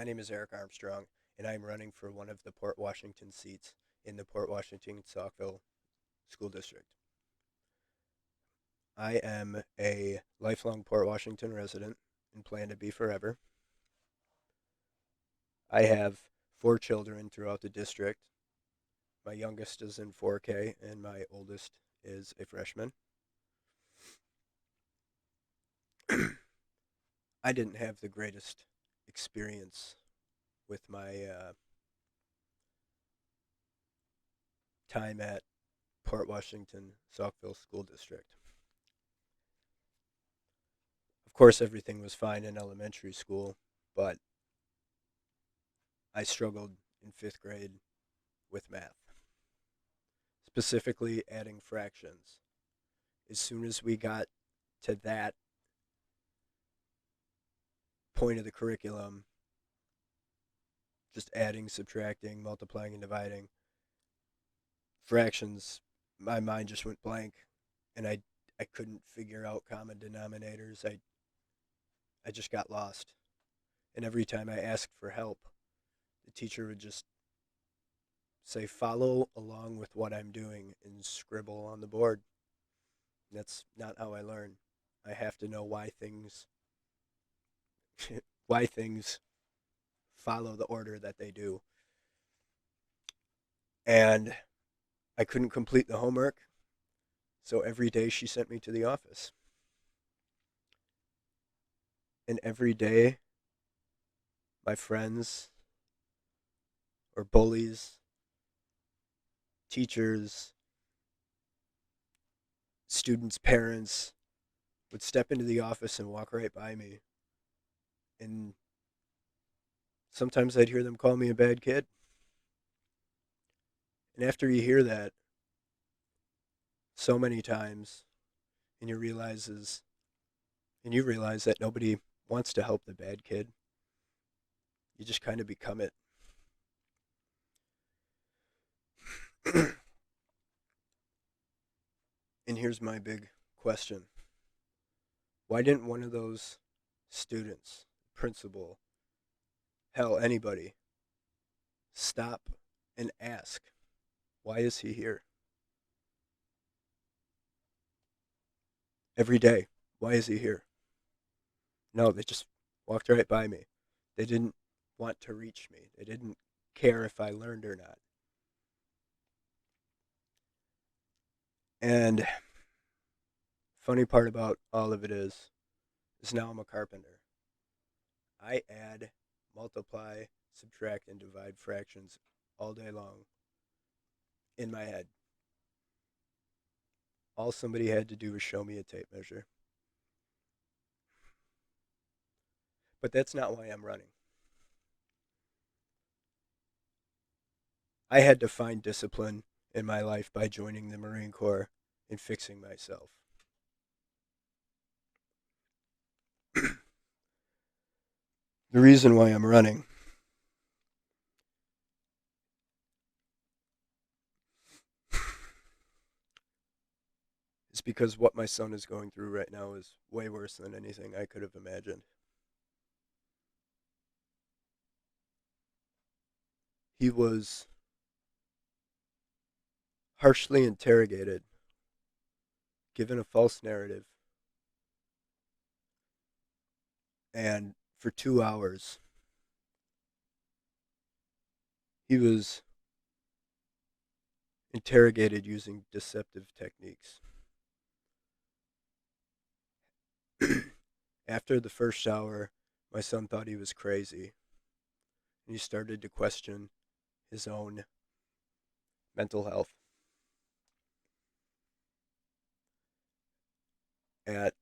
My name is Eric Armstrong, and I am running for one of the Port Washington seats in the Port Washington Saukville School District. I am a lifelong Port Washington resident and plan to be forever. I have four children throughout the district. My youngest is in 4K, and my oldest is a freshman. I didn't have the greatest experience with my time at Port Washington Saukville School District. Of course, everything was fine in elementary school, but I struggled in fifth grade with math, specifically adding fractions. As soon as we got to that point of the curriculum, just adding, subtracting, multiplying, and dividing, fractions, my mind just went blank, and I couldn't figure out common denominators. I just got lost. And every time I asked for help, the teacher would just say, follow along with what I'm doing and scribble on the board. That's not how I learn. I have to know why things why things follow the order that they do. And I couldn't complete the homework, so every day she sent me to the office. And every day my friends or bullies, teachers, students' parents would step into the office and walk right by me. And sometimes I'd hear them call me a bad kid. And after you hear that so many times, and you realize that nobody wants to help the bad kid, you just kind of become it. And here's my big question. Why didn't one of those students, principal, hell, anybody, stop and ask, why is he here? Every day, why is he here? No, they just walked right by me. They didn't want to reach me. They didn't care if I learned or not. And funny part about all of it is now I'm a carpenter. I add, multiply, subtract, and divide fractions all day long in my head. All somebody had to do was show me a tape measure. But that's not why I'm running. I had to find discipline in my life by joining the Marine Corps and fixing myself. The reason why I'm running is because what my son is going through right now is way worse than anything I could have imagined. He was harshly interrogated, given a false narrative, and for 2 hours he was interrogated using deceptive techniques. After the first hour, my son thought he was crazy, and he started to question his own mental health. At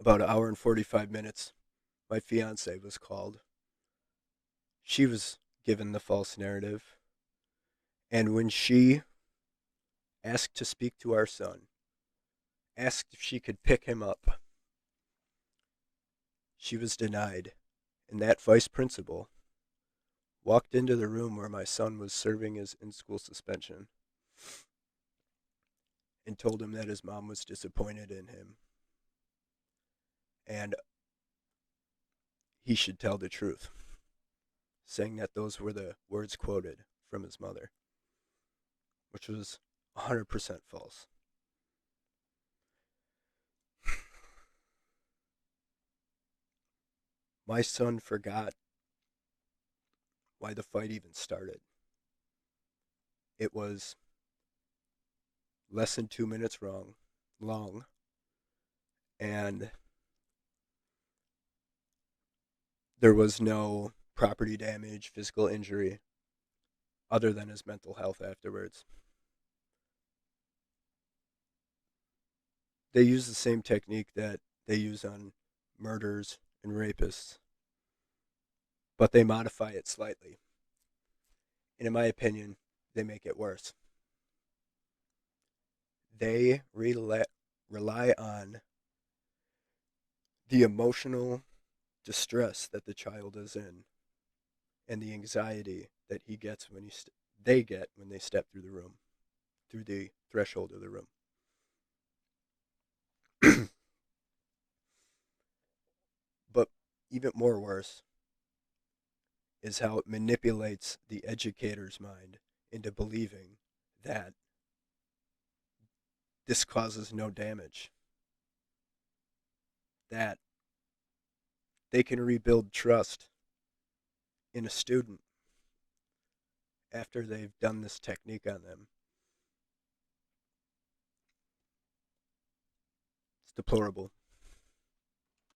about an hour and 45 minutes, my fiance was called. She was given the false narrative, and when she asked to speak to our son, asked if she could pick him up, she was denied, and that vice principal walked into the room where my son was serving his in-school suspension and told him that his mom was disappointed in him. And he should tell the truth, saying that those were the words quoted from his mother, which was 100% false. My son forgot why the fight even started. It was less than 2 minutes long, and there was no property damage, physical injury, other than his mental health afterwards. They use the same technique that they use on murders and rapists, but they modify it slightly. And in my opinion, they make it worse. They rely on the emotional distress that the child is in and the anxiety that he gets when they get when they step through the room, through the threshold of the room. But even more worse is how it manipulates the educator's mind into believing that this causes no damage, that they can rebuild trust in a student after they've done this technique on them. It's deplorable.